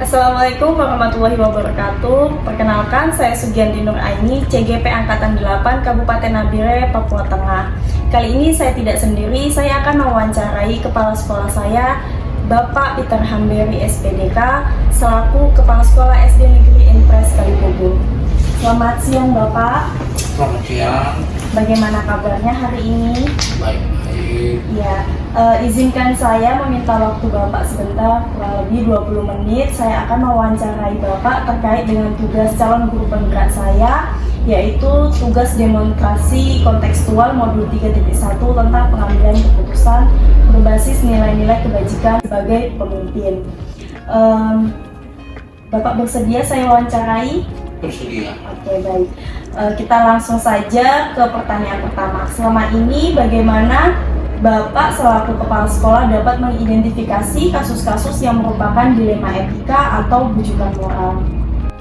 Assalamualaikum warahmatullahi wabarakatuh. Perkenalkan, saya Sugianti Nur Aini, CGP Angkatan 8 Kabupaten Nabire, Papua Tengah. Kali ini saya tidak sendiri, saya akan mewawancarai kepala sekolah saya, Bapak Peter Hamberi SPDK, selaku Kepala Sekolah SD Negeri Impres Kalibogo. Selamat siang Bapak. Selamat siang. Bagaimana kabarnya hari ini? Baik-baik. Ya, izinkan saya meminta waktu Bapak sebentar, kurang lebih 20 menit. Saya akan mewawancarai Bapak terkait dengan tugas calon guru penggerak saya, yaitu tugas demonstrasi kontekstual modul 3.1 tentang pengambilan keputusan berbasis nilai-nilai kebajikan sebagai pemimpin. Bapak bersedia saya wawancarai? Bersedia. Oke, baik. Kita langsung saja ke pertanyaan pertama. Selama ini bagaimana Bapak selaku kepala sekolah dapat mengidentifikasi kasus-kasus yang merupakan dilema etika atau bujukan moral?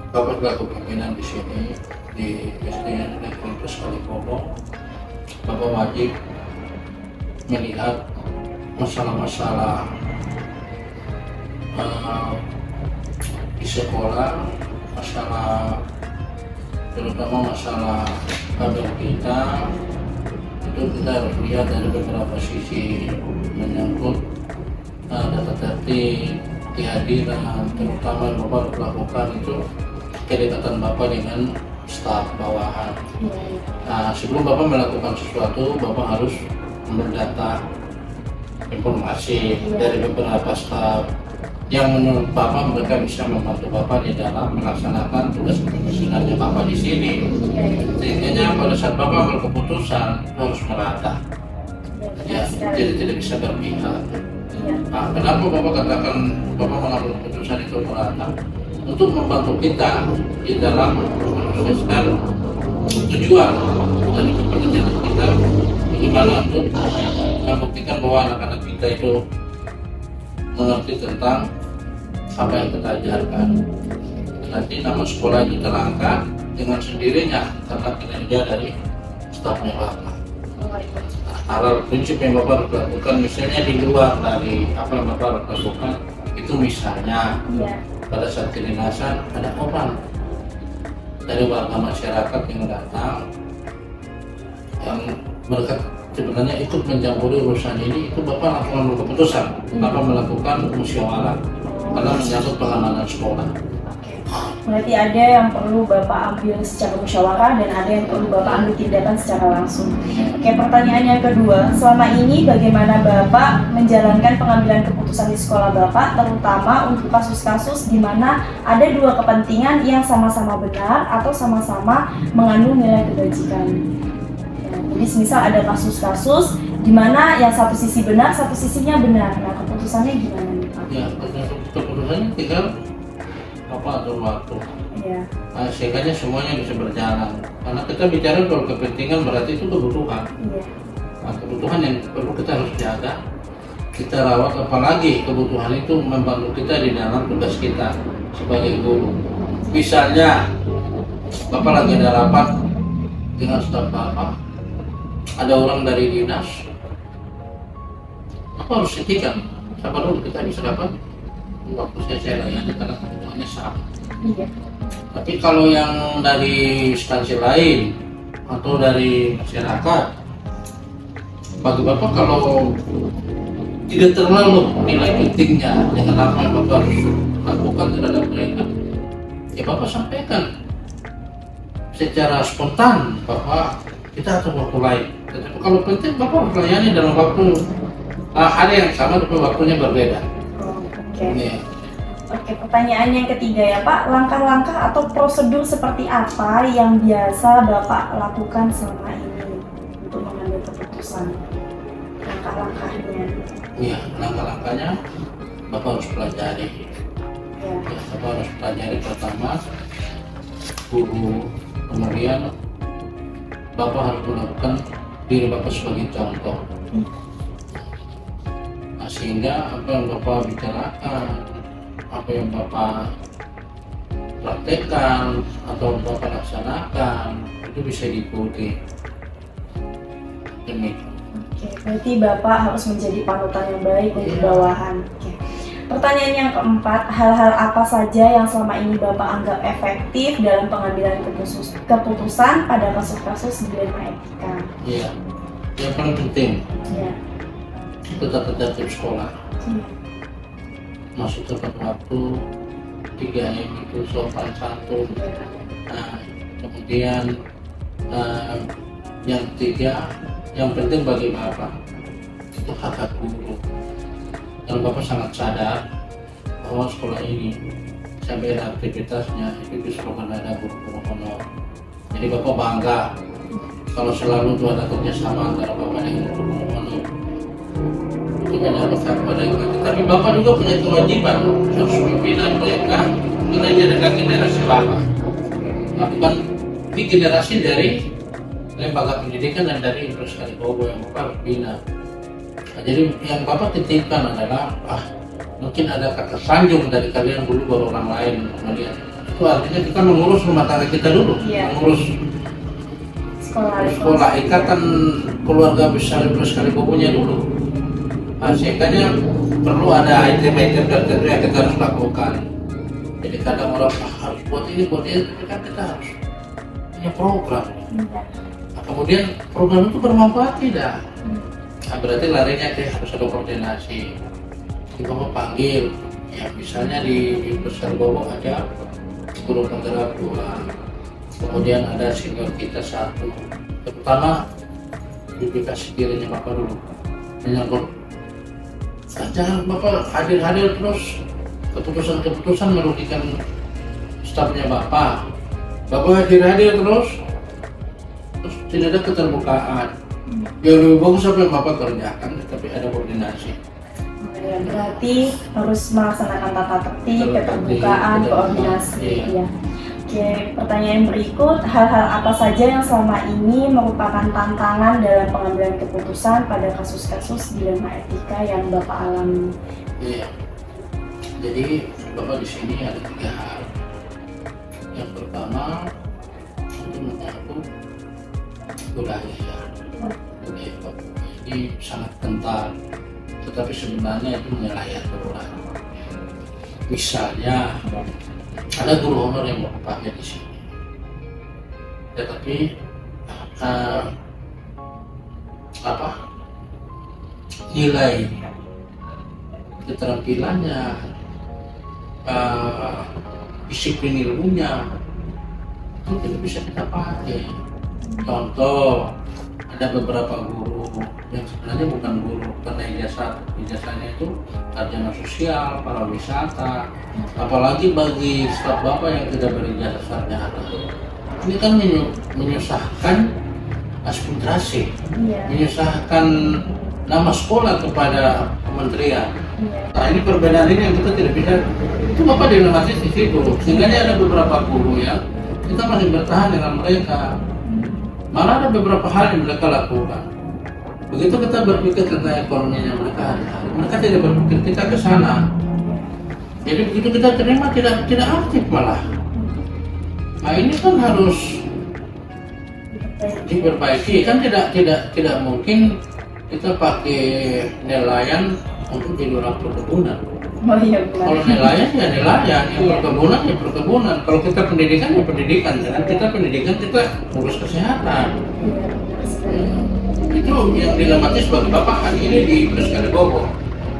Bapak selaku pimpinan di sini di SD Negeri Impres Kalibogo, Bapak wajib melihat masalah-masalah di sekolah, terutama masalah kabar kita, itu kita harus lihat dari beberapa sisi, menyangkut data tertib, kehadiran, terutama yang Bapak lakukan itu kedekatan Bapak dengan staf bawahan. Nah, sebelum Bapak melakukan sesuatu, Bapak harus mendata informasi dari beberapa staf yang menurut Bapak mereka bisa membantu Bapak di dalam melaksanakan tugas kepemimpinan Bapak di sini. Sehingga pada saat Bapak berkeputusan harus merata, ya, tidak bisa berpihak. Nah, kenapa Bapak katakan Bapak mengambil keputusan itu merata? Untuk membantu kita di dalam menyukseskan tujuan dan kepentingan kita, bagaimana untuk membuktikan bahwa anak-anak kita itu mengerti tentang apa yang kita ajarkan. Nanti nama sekolah itu terangkat dengan sendirinya karena kinerja dari stafnya Bapak. Hal prinsip yang Bapak lakukan misalnya di luar dari apa yang Bapak lakukan itu misalnya pada saat kedinasan ada orang dari warga masyarakat yang datang yang mereka sebenarnya ikut mencampuri urusan ini, itu Bapak langsung mengambil keputusan. Bapak melakukan musyawarah karena menyangkut pengamanan sekolah. Berarti ada yang perlu Bapak ambil secara musyawarah dan ada yang perlu Bapak ambil tindakan secara langsung. Oke, pertanyaan yang kedua, selama ini bagaimana Bapak menjalankan pengambilan keputusan di sekolah Bapak, terutama untuk kasus-kasus di mana ada dua kepentingan yang sama-sama benar atau sama-sama mengandung nilai kebajikan? Jadi misal ada kasus-kasus di mana yang satu sisi benar, satu sisinya benar. Nah, keputusannya gimana nih Pak? Ya, keputusannya tinggal apa atur waktu. Iya. Nah, sehingga semuanya bisa berjalan. Karena kita bicara soal kepentingan berarti itu kebutuhan. Iya. Nah, kebutuhan yang perlu kita harus jaga, kita rawat, apalagi kebutuhan itu membantu kita di dalam tugas kita sebagai guru. Misalnya, Bapak lagi ada rapat dengan staf Bapak, ada orang dari dinas, apa harus hentikan? Siapa dulu kita bisa dapat waktu saya layani karena kebutuhannya sama. Iya. Tapi kalau yang dari instansi lain atau dari masyarakat, bagi Bapak kalau tidak terlalu nilai pentingnya dengan apa yang Bapak harus lakukan terhadap mereka, ya Bapak sampaikan secara spontan bahwa kita atur waktu lain. Tetapi kalau penting Bapak harus layani dalam waktu hari yang sama tapi waktunya berbeda. Oke. Oke, pertanyaan yang ketiga ya Pak, langkah-langkah atau prosedur seperti apa yang biasa Bapak lakukan selama ini untuk mengambil keputusan? Langkah-langkahnya. Iya, langkah-langkahnya Bapak harus pelajari. Ya. Bapak harus pelajari pertama guru, kemudian Bapak harus melakukan diri Bapak sebagai contoh. Nah, sehingga apa yang Bapak bicarakan, apa yang Bapak praktekkan atau Bapak laksanakan itu bisa diikuti. Demikian. Oke, berarti Bapak harus menjadi panutan yang baik untuk bawahan. Oke. Pertanyaan yang keempat, hal-hal apa saja yang selama ini Bapak anggap efektif dalam pengambilan keputusan pada kasus-kasus dilema etika? Iya, yang paling penting Ya. itu tata tertib sekolah. Masuk tepat waktu, 3M itu sopan santun. Nah, kemudian yang ketiga, yang penting bagi Bapak itu hak guru. Dan Bapak sangat sadar bahwa sekolah ini sampai aktivitasnya itu justru karena ada guru-guru honor. Jadi Bapak bangga kalau selalu tuh ada kerjasama antara Bapak dengan guru-guru honor. Itu kan harus pada itu. Tapi Bapak juga punya kewajiban harus pimpinan mereka mengajarkan generasi Bapak. Lakukan di generasi dari lembaga pendidikan dan dari Universitas Bobo yang Bapak harus bina. Nah, jadi yang Bapak titipkan adalah mungkin ada kata sanjung dari kalian dulu baru orang lain melihat. Itu artinya kita mengurus rumah tangga kita dulu, mengurus sekolah ikatan keluarga besar Universitas Bobonya dulu. Nah, sehingga perlu ada item-item tertentu yang kita harus lakukan. Jadi kadang orang harus buat ini, tapi kan kita harus punya program. Nah, kemudian program itu bermanfaat tidak? Nah, berarti larinya harus ada koordinasi. Kita mau panggil, ya misalnya di Besar Bobo ada guru penggerak 2, kemudian ada senior kita 1, terutama verifikasi dirinya Bapak dulu. Menyangkut, jangan Bapak hadir-hadir terus keputusan-keputusan merugikan stafnya Bapak. Bapak hadir-hadir terus tidak ada keterbukaan. Yang lebih bagus apa yang Bapak kerjakan, tapi ada koordinasi. Ya, berarti harus melaksanakan tata tertib, keterbukaan, koordinasi. Ya. Oke, pertanyaan berikut, hal-hal apa saja yang selama ini merupakan tantangan dalam pengambilan keputusan pada kasus-kasus dilema etika yang Bapak alami? Iya. Jadi Bapak di sini ada 3 hal. Yang pertama itu menyangkut budaya Bapak ini sangat kental, tetapi sebenarnya itu menyalahi aturan. Misalnya ada guru honor yang Bapaknya di sini, tetapi nilai keterampilannya, disiplin ilmunya itu tidak bisa kita pakai. Contoh, ada beberapa guru yang sebenarnya bukan guru karena ijazahnya itu sarjana sosial, pariwisata, apalagi bagi staf Bapak yang tidak berijazah sarjana. Ini kan menyusahkan aspirasi, menyusahkan nama sekolah kepada kementerian. Nah, ini perbedaan ini yang kita tidak bisa, itu Bapak dilematis di situ. Sehingga ada beberapa guru ya, kita masih bertahan dengan mereka. Malah ada beberapa hal yang mereka lakukan. Begitu kita berpikir tentang ekonominya mereka tidak berpikir kita ke sana. Jadi begitu kita terima tidak aktif malah. Nah, ini kan harus diperbaiki, kan tidak mungkin kita pakai nelayan untuk jadi orang perkebunan. Oh, iya, kalau nelayan ya nelayan, yang perkebunan ya perkebunan. Kalau kita pendidikan ya pendidikan, dengan kita pendidikan kita urus kesehatan. Itu yang dilematis bagi Bapak hari ini di Universitas Bobo.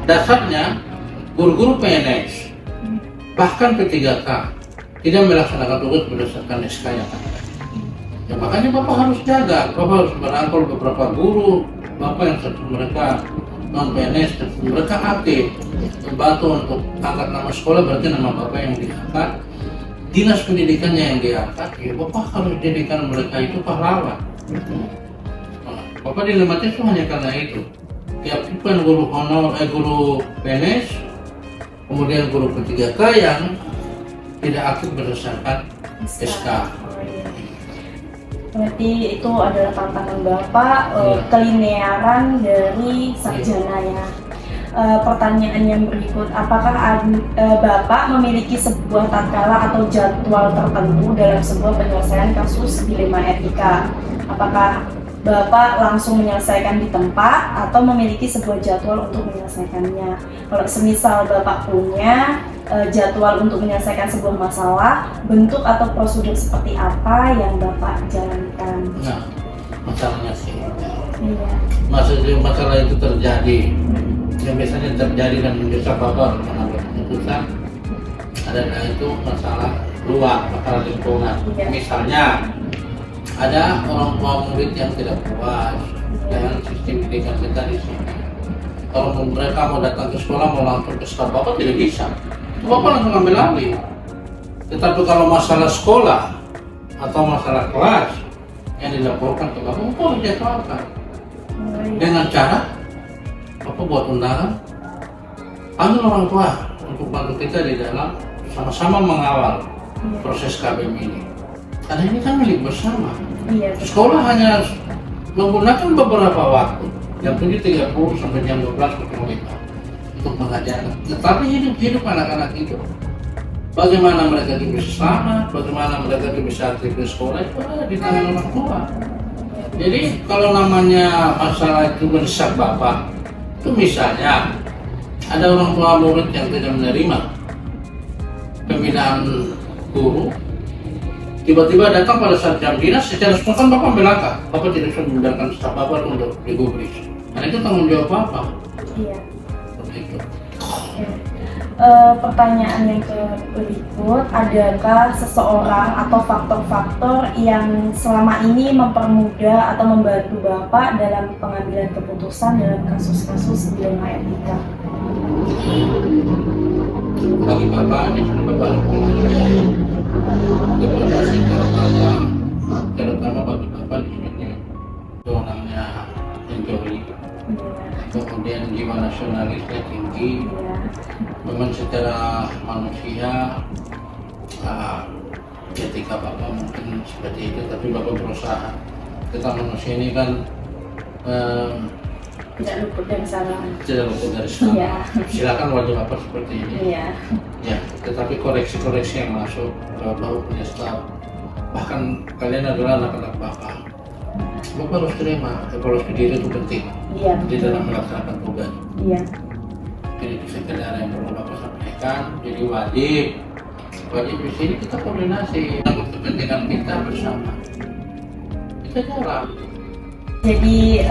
Dasarnya guru-guru PNS bahkan P3K tidak melaksanakan tugas berdasarkan SK yang ada. Ya, makanya Bapak harus jaga, Bapak harus merangkul beberapa guru Bapak yang mereka non PNS dan mereka aktif membantu untuk angkat nama sekolah, berarti nama Bapak yang diangkat, dinas pendidikannya yang diangkat, ya Bapak harus jadikan mereka itu pahlawan. Bapak dilematis itu hanya karena itu. Tiap bukan guru honor, guru PNS, kemudian guru P3K yang tidak aktif berdasarkan SK. Berarti itu adalah tantangan Bapak, kelinearan dari sarjana ya. Pertanyaan yang berikut, apakah Bapak memiliki sebuah tatkala atau jadwal tertentu dalam sebuah penyelesaian kasus dilema etika? Apakah Bapak langsung menyelesaikan di tempat atau memiliki sebuah jadwal untuk menyelesaikannya. Kalau semisal Bapak punya jadwal untuk menyelesaikan sebuah masalah, bentuk atau prosedur seperti apa yang Bapak jalankan? Nah, masalahnya sih, Iya. masalah itu terjadi, yang biasanya terjadi dan mendesak Bapak mengambil keputusan adalah itu masalah luar, masalah lingkungan. Iya. Misalnya ada orang tua murid yang tidak puas dengan sistem pendidikan kita di sini. Kalau mereka mau datang ke sekolah, mau langsung ke staf Bapak tidak bisa. Bapak langsung ambil alih. Tetapi kalau masalah sekolah atau masalah kelas yang dilaporkan ke Bapak, Bapak harus jadwalkan. Dengan cara Bapak buat undangan, panggil orang tua untuk bantu kita di dalam sama-sama mengawal proses KBM ini. Karena ini kan milik bersama. Iya. Sekolah hanya menggunakan beberapa waktu, jam 7.30 sampai jam 12.05 untuk mengajarkan. Tetapi hidup anak-anak itu, bagaimana mereka itu bisa selamat, bagaimana mereka itu bisa aktif di sekolah, itu ada di tangan orang tua. Jadi kalau namanya masalah itu mendesak Bapak, itu misalnya ada orang tua murid yang tidak menerima pembinaan guru, tiba-tiba datang pada saat jam dinas, secara spontan Bapak ambil langkah. Bapak tidak bisa membiarkan staf Bapak untuk digubris. Karena itu tanggung jawab Bapak. Iya. Seperti itu. Pertanyaan yang berikut, adakah seseorang atau faktor-faktor yang selama ini mempermudah atau membantu Bapak dalam pengambilan keputusan dalam kasus-kasus dilema etika? Bagi Bapak, ini sudah Bapak demokrasi terutama bagi Bapak di sini itu orangnya enjoy, kemudian jiwa nasionalisnya tinggi. Memang secara manusia ketika Bapak mungkin seperti itu, tapi Bapak berusaha. Kita manusia ini kan Tidak luput dari salah. tidak luput dari salah. Iya. Silakan wajah Bapak seperti ini. Iya. Ya, tetapi koreksi-koreksi yang masuk Bapak punya staf, bahkan kalian adalah anak-anak Bapak. Bapak harus terima, evaluasi diri itu penting Iya. di dalam melaksanakan tugas. Iya. Jadi itu sekedar yang perlu Bapak sampaikan. Jadi wajib di sini kita koordinasi untuk kepentingan kita bersama. Kita jalan. Jadi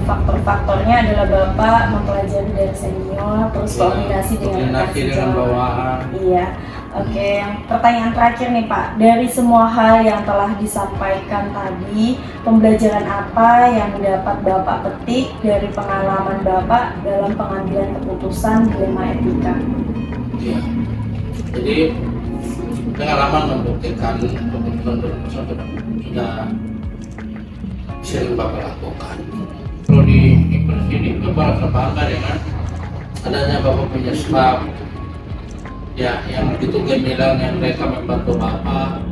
faktor-faktornya adalah Bapak mempelajari dari senior, terus koordinasi dengan dengan bawahan. Iya. Oke, pertanyaan terakhir nih Pak, dari semua hal yang telah disampaikan tadi, pembelajaran apa yang dapat Bapak petik dari pengalaman Bapak dalam pengambilan keputusan dilema etika? Iya. Jadi pengalaman membuktikan keputusan sudah sering Bapak lakukan. Kalau di sini Bapak rasa bangga dengan adanya Bapak punya staf ya yang begitu gemilang, yang mereka membantu Bapak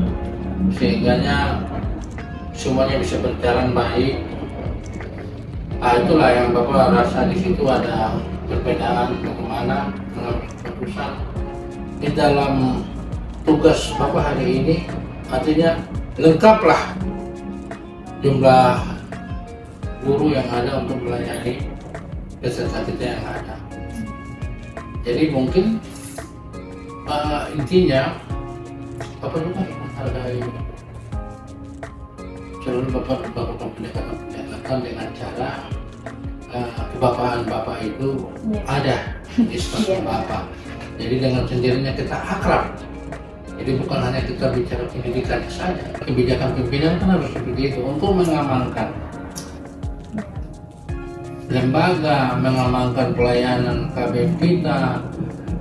sehingganya semuanya bisa berjalan baik. Itulah yang Bapak rasa di situ ada perbedaan bagaimana mengambil keputusan di dalam tugas Bapak hari ini. Artinya lengkaplah jumlah guru yang ada untuk melayani peserta kita yang ada. Jadi mungkin intinya Bapak juga harus menghargai seluruh Bapak melakukan pendekatan dengan cara kebapaan Bapak itu ada di staf Bapak. Jadi dengan sendirinya kita akrab. Jadi bukan hanya kita bicara pendidikan saja, kebijakan pimpinan kan harus seperti itu untuk mengamankan lembaga, mengamankan pelayanan KBM kita.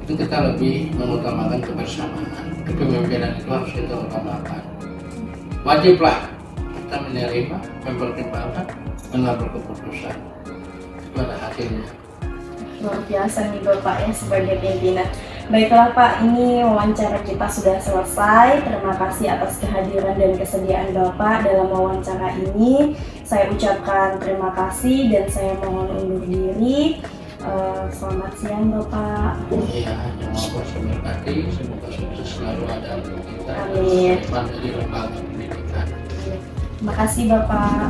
Itu kita lebih mengutamakan kebersamaan. Kepemimpinan itu harus kita utamakan. Wajiblah kita menerima, mempertimbangkan, mengambil keputusan. Itu ada hasilnya. Luar biasa nih Bapak ya sebagai pimpinan. Baiklah Pak, ini wawancara kita sudah selesai. Terima kasih atas kehadiran dan kesediaan Bapak dalam wawancara ini. Saya ucapkan terima kasih dan saya mohon undur diri. Selamat siang Bapak. Iya, yang mau berkati, semoga sukses selalu ada untuk kita. Amin. Dari lembaga pendidikan. Terima kasih Bapak.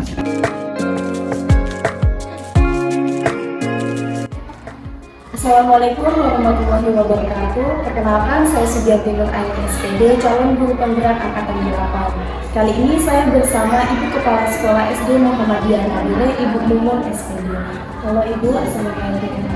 Assalamualaikum warahmatullahi wabarakatuh. Perkenalkan, saya Sugiarti Nur Aini SPD, calon guru penggerak angkatan 8. Kali ini saya bersama Ibu Kepala Sekolah SD Muhammadiyah Nabila, Ibu Mumun SPD. Halo Ibu, assalamualaikum.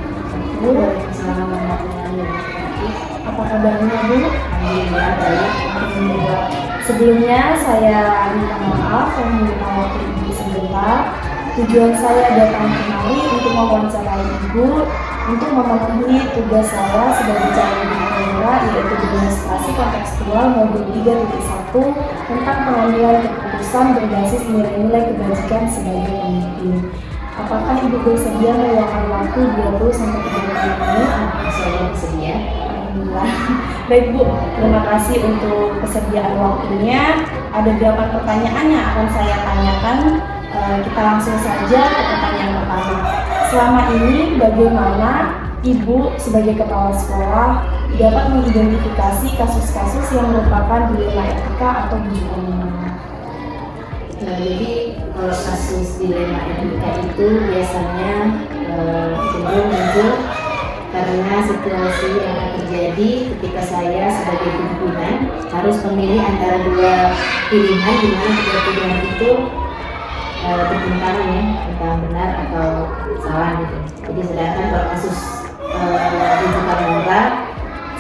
Waalaikumsalam warahmatullahi wabarakatuh. Apa kabarnya Bu? Alhamdulillah baik. Alhamdulillah. Sebelumnya saya minta maaf saya meminta waktu Ibu sebentar. Tujuan saya datang kemari untuk mewawancarai Ibu untuk memenuhi tugas saya sebagai calon guru penggerak, yaitu demonstrasi kontekstual modul 3.1 tentang pengambilan keputusan berbasis nilai-nilai kebajikan sebagai pemimpin. Apakah Ibu bersedia meluangkan waktu 20-30 menit? Saya bersedia. Alhamdulillah. Baik Bu, terima kasih untuk kesediaan waktunya. Ada 8 pertanyaan yang akan saya tanyakan. Kita langsung saja ke pertanyaan pertama. Selama ini bagaimana Ibu sebagai kepala sekolah dapat mengidentifikasi kasus-kasus yang merupakan dilema etika atau bujukan moral? Jadi kalau kasus dilema etika itu biasanya cenderung muncul karena situasi yang akan terjadi ketika saya sebagai pimpinan harus memilih antara dua pilihan, di mana kedua pilihan itu bertentangan ya, tentang benar atau salah gitu. Jadi sedangkan kalau kasus rujukan moral,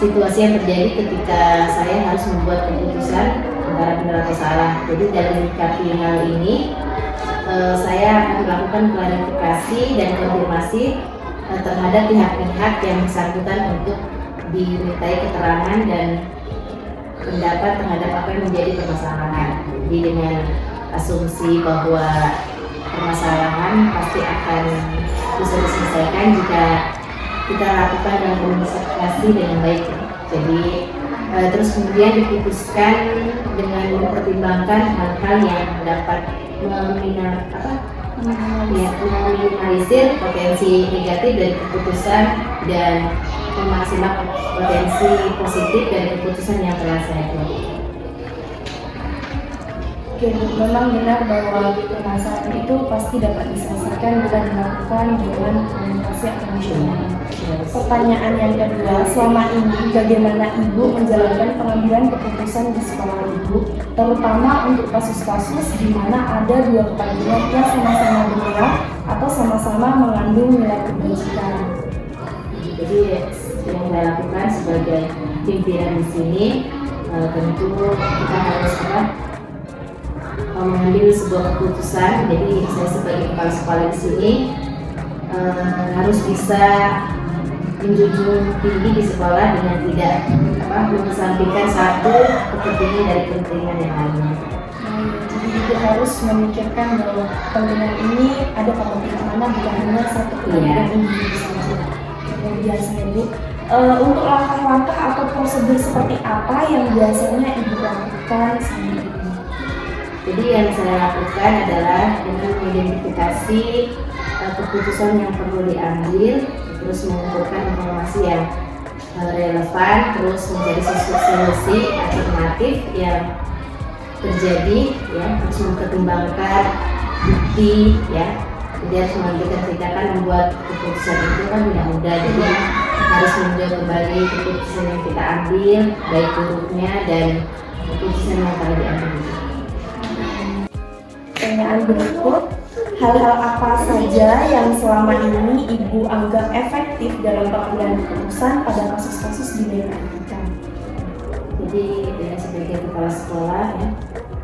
situasi yang terjadi ketika saya harus membuat keputusan antara benar atau salah. Jadi dalam menyikapi hal ini, saya akan melakukan klarifikasi dan konfirmasi terhadap pihak-pihak yang bersangkutan untuk dimintai keterangan dan pendapat terhadap apa yang menjadi permasalahan. Jadi dengan asumsi bahwa permasalahan pasti akan bisa diselesaikan jika kita lakukan dengan komunikasi dengan baik. Jadi terus kemudian diputuskan dengan mempertimbangkan hal-hal yang dapat meminimalisir potensi negatif dari keputusan dan memaksimalkan potensi positif dari keputusan yang telah saya buat. Oke, memang benar bahwa permasalahan itu pasti dapat diselesaikan bila dilakukan dengan komunikasi atau musyawarah. Pertanyaan yang kedua, selama ini bagaimana Ibu menjalankan pengambilan keputusan di sekolah Ibu, terutama untuk kasus-kasus di mana ada dua kepentingan yang sama-sama benar atau sama-sama mengandung nilai kebajikan? Jadi yang saya lakukan sebagai pimpinan di sini tentu kita harus mengambil sebuah keputusan. Jadi saya sebagai kepala sekolah di sini harus bisa menjunjung tinggi di sekolah dengan tidak mengesampingkan satu kepentingan dari kepentingan yang lainnya. Jadi Ibu harus memikirkan bahwa kepentingan ini ada kepentingan mana, bukan hanya satu kepentingan individu saja. Yang biasa Ibu. Untuk langkah-langkah atau prosedur seperti apa yang biasanya Ibu lakukan sendiri? Jadi yang saya lakukan adalah dengan mengidentifikasi keputusan yang perlu diambil, terus mengumpulkan informasi yang relevan, terus mencari solusi alternatif yang terjadi, ya, terus mempertimbangkan bukti, ya. Jadi harus mengambil tindakan. Membuat keputusan itu kan tidak mudah, jadi harus meninjau kembali keputusan yang kita ambil, baik buruknya dan keputusan yang telah diambil. Pertanyaan berikut, hal-hal apa saja yang selama ini Ibu anggap efektif dalam pengambilan keputusan pada kasus-kasus dilema etika? Jadi ya, sebagai kepala sekolah ya,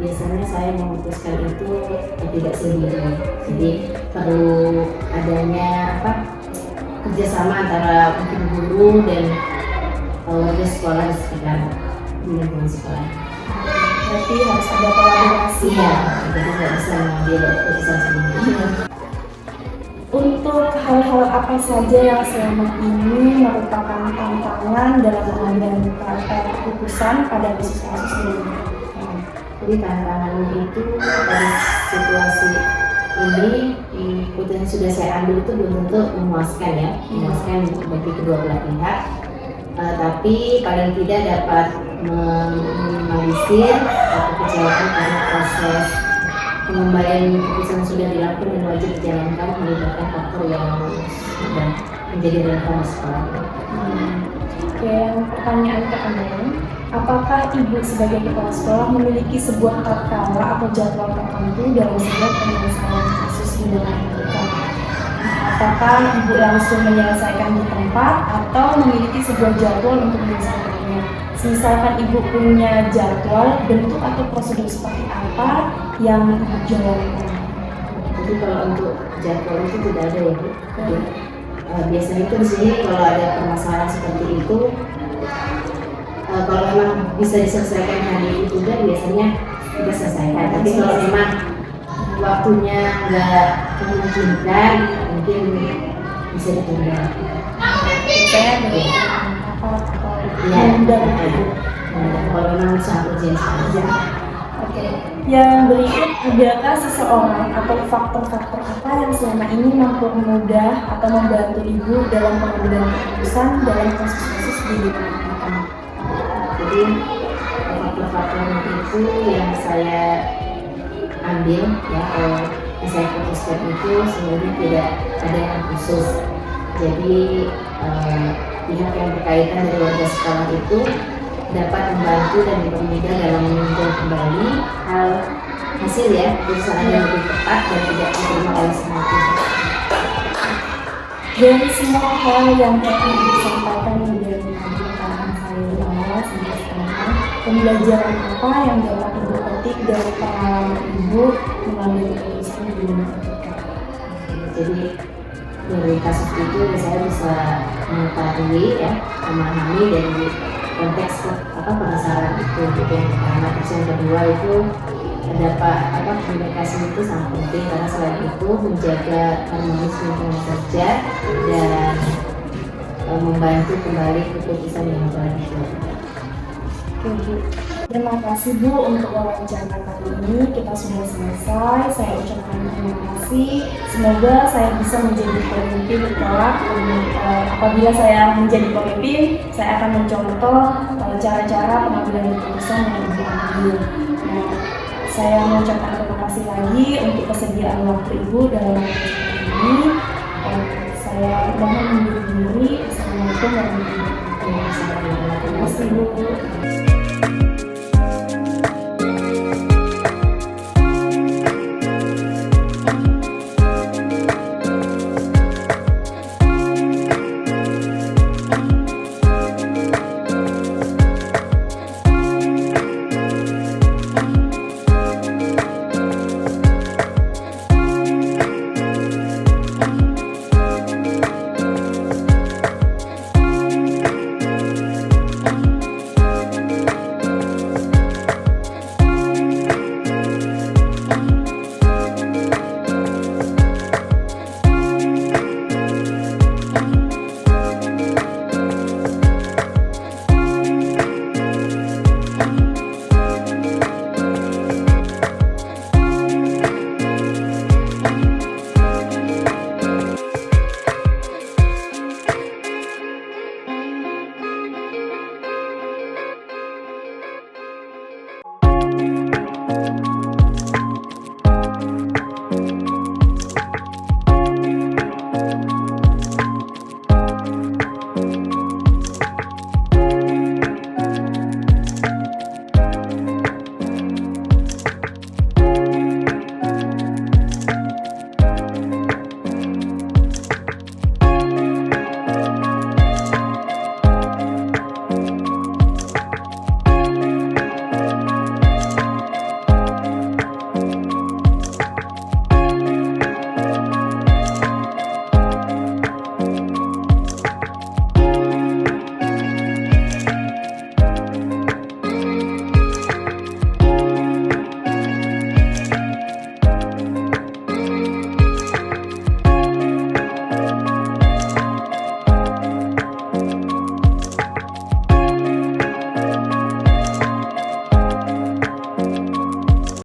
biasanya saya memutuskan itu tidak sendiri. Jadi perlu adanya kerjasama antara mungkin guru dan warga sekolah di sekitar lingkungan sekolah. Berarti harus ada kolaborasi. Iya, jadi nggak bisa mengambil keputusan sendiri. Untuk hal-hal apa saja yang selama ini merupakan tantangan dalam pengambilan keputusan pada kasus-kasus dilema etika? Jadi tantangannya itu pada situasi ini keputusan yang sudah saya ambil itu belum tentu memuaskan ya, memuaskan bagi kedua belah pihak. Tapi paling tidak dapat meminimalisir kekecewaan karena proses pengembalian keputusan sudah dilakukan dan wajib dijalankan melibatkan faktor yang sudah menjadi relevan di sekolah. Oke, pertanyaan ke-6, apakah Ibu sebagai kepala sekolah memiliki sebuah tatkala atau jadwal tertentu dalam setiap penyelesaian kasus hinaan NIK? Apakah Ibu langsung menyelesaikan di tempat atau memiliki sebuah jadwal untuk menyelesaikannya? Misalkan Ibu punya jadwal, bentuk atau prosedur seperti apa yang Ibu jalankan? Jadi kalau untuk jadwal itu tidak ada ya Bu. Biasanya itu di sini kalau ada permasalahan seperti itu, kalau memang bisa diselesaikan hari itu juga biasanya kita selesaikan. Tapi kalau memang waktunya nggak memungkinkan, mungkin bisa ditunda. Saya ada apa atau Ya, menunda. kalau memang sangat urgent saja. Oke, yang berikut, adakah seseorang atau faktor-faktor apa yang selama ini mempermudah atau membantu Ibu dalam pengambilan keputusan dalam kasus-kasus di lingkungan? Jadi faktor-faktor itu yang saya ambil ya, kalau yang saya putuskan itu sebenarnya tidak ada yang khusus. Jadi pihak yang berkaitan dari warga sekolah itu dapat membantu dan mempermudah dalam meninjau kembali hasil ya keputusan yang lebih tepat dan tidak diterima oleh semua pihak. Dari semua hal yang tadi disampaikan dari pengalaman saya di awal sampai sekarang, pembelajaran apa yang dapat Ibu petik dari pengalaman Ibu mengambil keputusan di lingkungan? Jadi dari kasus itu saya bisa mengetahui ya, memahami dari konteks penasaran itu gitu yang pertama. Terus yang kedua itu dapat komunikasi itu sangat penting karena selain itu menjaga harmonis lingkungan kerja dan membantu kembali keputusan yang telah dibuat. Oke Bu, terima kasih Bu untuk wawancara kali ini. Kita sudah selesai. Saya ucapkan terima kasih. Semoga saya bisa menjadi pemimpin kelak. Apabila saya menjadi pemimpin, saya akan mencontoh cara-cara pengambilan keputusan yang Ibu ambil. Nah, saya mengucapkan terima kasih lagi untuk kesediaan waktu Ibu dalam wawancara ini. Saya mohon undur diri. Assalamualaikum warahmatullahi wabarakatuh. Terima kasih Bu.